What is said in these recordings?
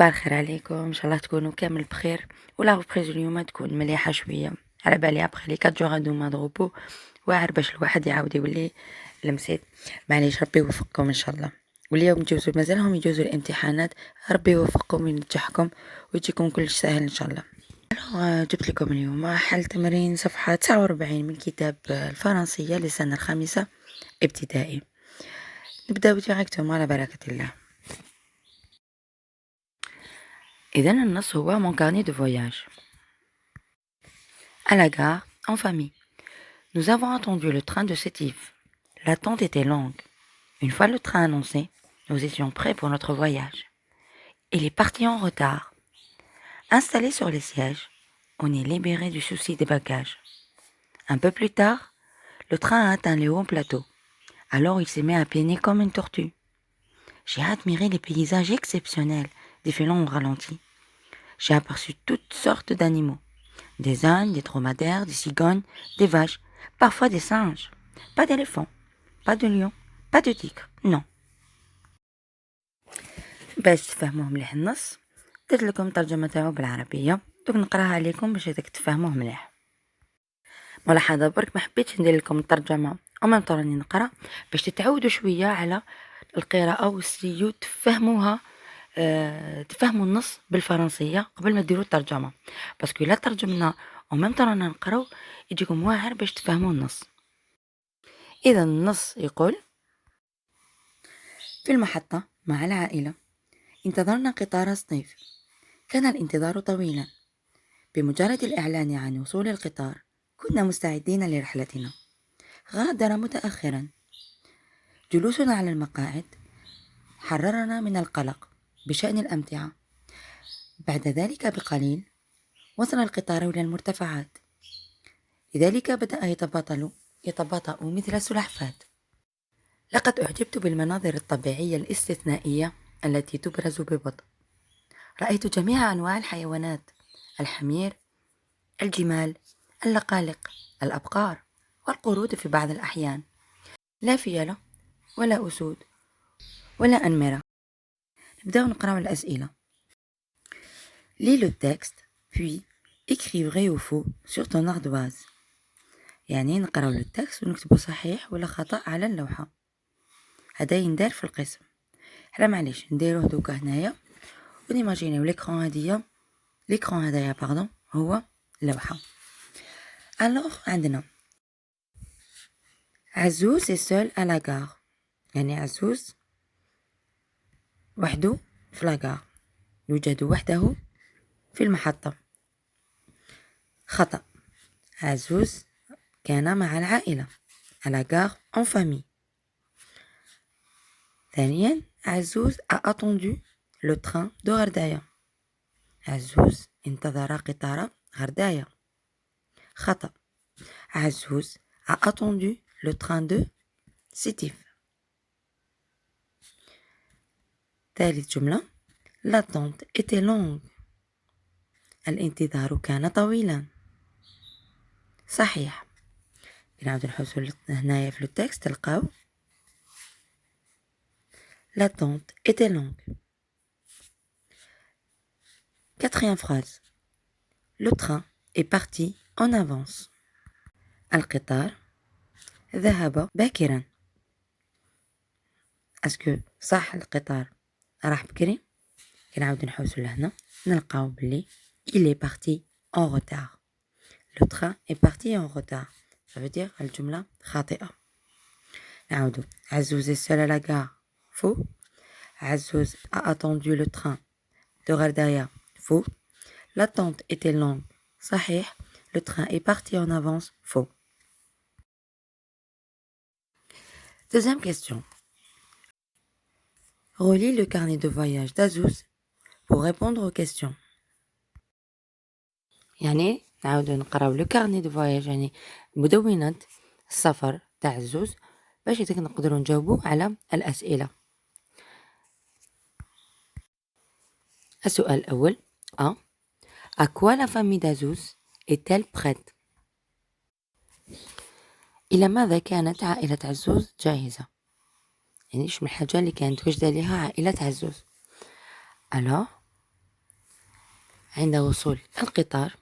صباح الخير عليكم، ان شاء الله تكونوا كامل بخير ولا غبريز اليوم تكون مليحه شويه. على بالي ابخي لي 4 جوغ هادو ما ضربو واعر باش الواحد يعاود يولي لمسيت. معليش ربي يوفقكم ان شاء الله. واليوم تجوزوا مازالهم يجوزوا الامتحانات، ربي يوفقكم وينجحكم ويجيكم كل سهل ان شاء الله. جبت لكم اليوم حل تمرين صفحه 49 من كتاب الفرنسيه للسنه الخامسه ابتدائي. نبداو ديريكتوم على بركه الله. إذن النص هو mon carnet de voyage. À la gare, en famille. Nous avons attendu le train de Sétif. L'attente était longue. Une fois le train annoncé, nous étions prêts pour notre voyage. Il est parti en retard. Installé sur les sièges, on est libéré du souci des bagages. Un peu plus tard, le train a atteint les hauts plateaux. Alors il s'est mis à peiner comme une tortue. J'ai admiré les paysages exceptionnels défilant au ralenti. J'ai aperçu toutes sortes d'animaux. Des ânes, des dromadaires, des cigognes, des vaches, parfois des singes. Pas d'éléphants, pas de lions, pas de tigres, non. باش تفهموه مليح النص درت لكم الترجمه تاعو بالعربيه، دوك نقراها عليكم باش هذاك تفهموه مليح. ملاحظه برك ما حبيتش ندير لكم الترجمه وما راني نقرا باش تتعودوا شويه على القراءه والسيو تفهموها. تفهموا النص بالفرنسيه قبل ما ديروا الترجمه، باسكو لا ترجمنا ومام رانا نقراو يجيكم واعر باش تفهموا النص. اذا النص يقول: في المحطه مع العائله انتظرنا قطار الصيف. كان الانتظار طويلا. بمجرد الاعلان عن وصول القطار كنا مستعدين لرحلتنا. غادر متاخرا. جلوسنا على المقاعد حررنا من القلق بشأن الأمتعة. بعد ذلك بقليل وصل القطار إلى المرتفعات، لذلك بدأ يتباطأ مثل السلحفاة. لقد أعجبت بالمناظر الطبيعية الاستثنائية التي تبرز ببطء. رأيت جميع أنواع الحيوانات: الحمير، الجمال، اللقالق، الأبقار، والقرود في بعض الأحيان. لا فيلة ولا أسود ولا أنمرة. نبدأ نقرأ الأسئلة. Lis le texte, puis écris vrai ou faux sur ton ardoise. يعني نقراو التكست ونكتبو صحيح ولا خطأ على اللوحة. هذا يندار في القسم. حنا معليش نديروه دوكا هنايا ونيماجينيو ليكرون هدايا هو اللوحة. الوغ عندنا عزوز est seul à la gare. يعني عزوز وحده في لاغار، يوجد وحده في المحطة. خطأ. عزوز كان مع العائلة à la gare en famille. ثانيا عزوز a attendu le train de غرداية. عزوز انتظر قطار غرداية. خطأ. عزوز a attendu le train de سيتيف. ثالث جملة l'attente était longue. الانتظار كان طويلا. صحيح. نعاود نحوسو هنايا في التكست تلقاو l'attente était longue. Quatrième phrase. Le train est parti en avance. القطار ذهب باكرا. اسكو صح القطار راح بكري؟ كنعاود نحوسو لهنا نلقاو بلي il est parti en retard. Le train est parti en retard. Ça veut dire الجملة خاطئة. نعاودو عزوز est seul à la gare. Faux. عزوز a attendu le train de غرداية. Faux. L'attente était longue. صحيح. Le train est parti en avance. Faux. Deuxième question. Relis le carnet de voyage d'Azouz pour répondre aux questions. يعني نعاودو نقراو لو كارني دو فواياج، يعني مدونة السفر تاع عزوز باش نقدروا نجاوبوا على الأسئلة. السؤال الأول: À quoi la famille d'Azouz est-elle prête؟ إلى ماذا كانت عائلة عزوز جاهزة؟ يعني إيش من الحاجة اللي كانت واجدة لها عائلة عزوز؟ Alors عند وصول القطار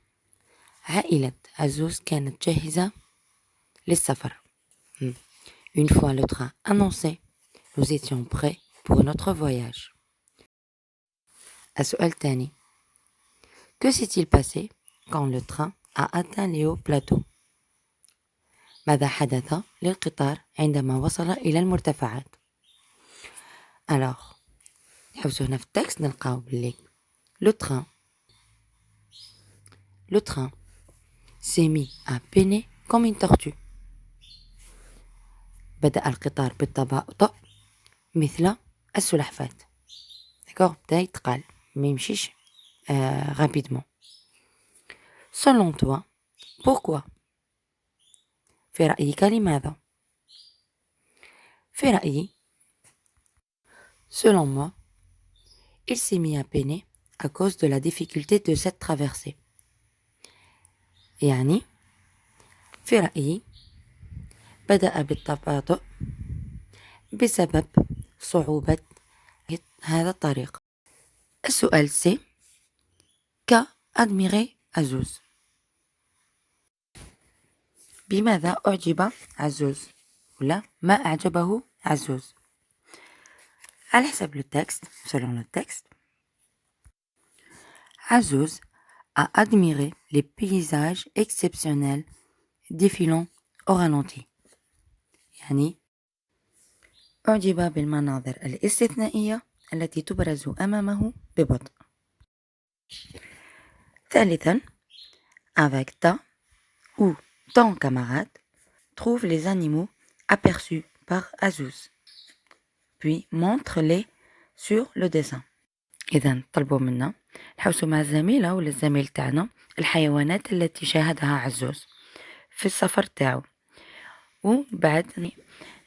عائلة عزوز كانت جاهزة للسفر. Une fois le train annoncé, nous étions prêts pour notre voyage. السؤال الثاني. Que s'est-il passé quand le train a atteint les hauts plateaux? ماذا حدث للقطار عندما وصل إلى المرتفعات؟ Alors, نحوسو هنا في التكست نلقاو بلي le train s'est mis à peiner comme une tortue. بدأ القطار بالتباطؤ مثل السلحفاة. d'accord بدا يتقال ما يمشيش rapidement. Selon toi, pourquoi? في رأيك لماذا؟ في رأيي selon moi, il s'est mis à peiner à cause de la difficulté de cette traversée. يعني في رأيي بدأ بالتباطؤ بسبب صعوبة هذا الطريق. السؤال سي qu'a admiré عزوز؟ بماذا أعجب عزوز؟ ولا ما أعجبه عزوز؟ على حسب le texte, selon le texte, عزوز a admiré les paysages exceptionnels défilant au ralenti. يعني أعجب بالمناظر الاستثنائية التي تبرز أمامه ببطء. ثالثا, avec ta ou ton camarade trouve les animaux aperçus par Azouz, puis montre-les sur le dessin. إذا طلبوا منا نحوسوا مع الزميلة ولا الزميل تاعنا الحيوانات التي شاهدها عزوز في السفر تاعو وبعد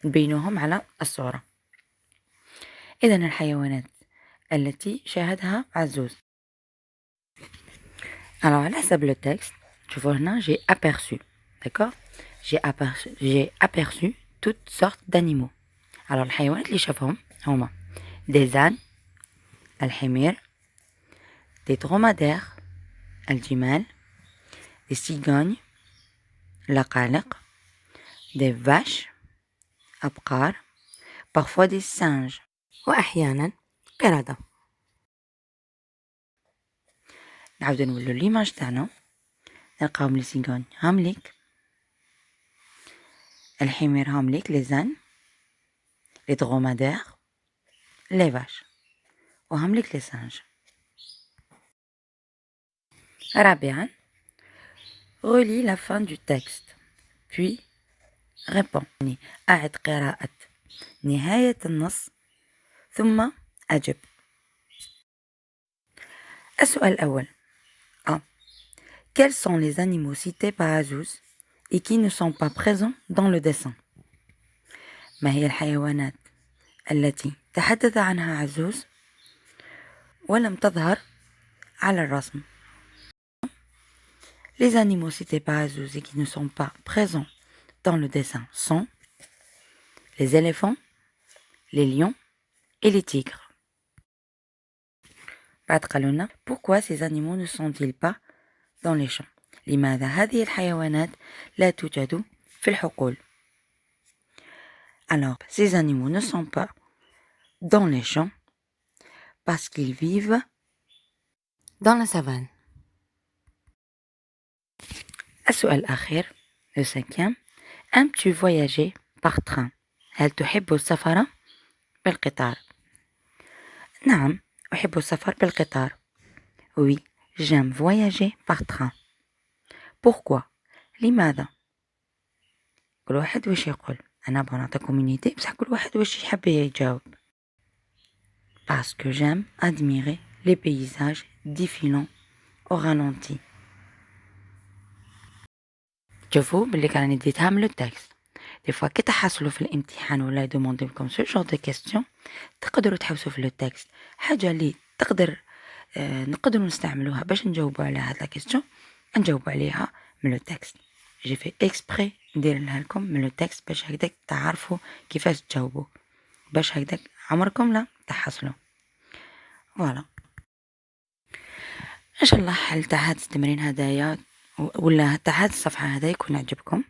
نبينوهم على الصورة. إذا الحيوانات التي شاهدها عزوز. Alors على حسب le texte شوفوا هنا j'ai aperçu, d'accord, j'ai aperçu toutes sortes d'animaux. Alors الحيوانات اللي شافهم هما des ânes, الحمير, des dromadaires, الجمال, des cigognes, العقالق, des vaches, أبقار, parfois des singes, وأحيانا قردة. نعاودو نولو ليماج تاعنا نلقاهم لي سيغوني هامليك, الحمير هامليك لي زان, لي درومادير لي vaches وهامليك لي سانج. رابعا relis la fin du texte puis réponds. أعد قراءة نهاية النص ثم أجب. السؤال الأول. Quels sont les animaux cités par Azouz et qui ne sont pas présents dans le dessin? ما هي الحيوانات التي تحدث عنها عزوز ولم تظهر على الرسم؟ Les animaux cités par Azouz et qui ne sont pas présents dans le dessin sont les éléphants, les lions et les tigres. بعد قالوا لنا pourquoi ces animaux ne sont-ils pas dans les champs؟ لماذا هذه الحيوانات لا توجد في الحقول؟ Alors, ces animaux ne sont pas dans les champs parce qu'ils vivent dans la savane. السؤال الأخير, le cinquième. Aimes-tu voyager par train؟ هل تحب السفر بالقطار؟ نعم, أحب السفر بالقطار. Oui, j'aime voyager par train. Pourquoi؟ لماذا؟ كل واحد واش يقول. أنا بنعطيكم unité بصح كل واحد واش يحب يجاوب. Parce que j'aime admirer les paysages défilant au ralenti. شوفوا باللي كان نديتها من لو تكست. دي فوا كي تحصلوا في الامتحان ولا يدوموندي لكم سو جور دو كيستيون تقدروا تحوسوا في لو تكست. حاجه اللي نقدروا نستعملوها باش نجاوبوا على هاد لا كيستيون نجاوبوا عليها من لو تكست. جي في اكسبري ندير لها لكم من لو تكست باش هكذاك تعرفوا كيفاش تجاوبوا باش هكذاك عمركم لا تحصلوا. فوالا إن شاء الله حل تاع هاد التمرين هدايا ولا تاع هاد الصفحة هذا يكون عجبكم.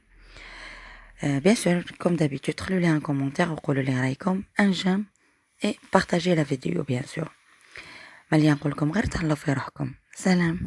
بيان سور كوم دابيتود دخلوا لي ان كومونتير وقولوا لي رايكم، ان جيم اي بارطاجي لا فيديو بيان سور. مليا نقول لكم غير تهلاو في روحكم. سلام.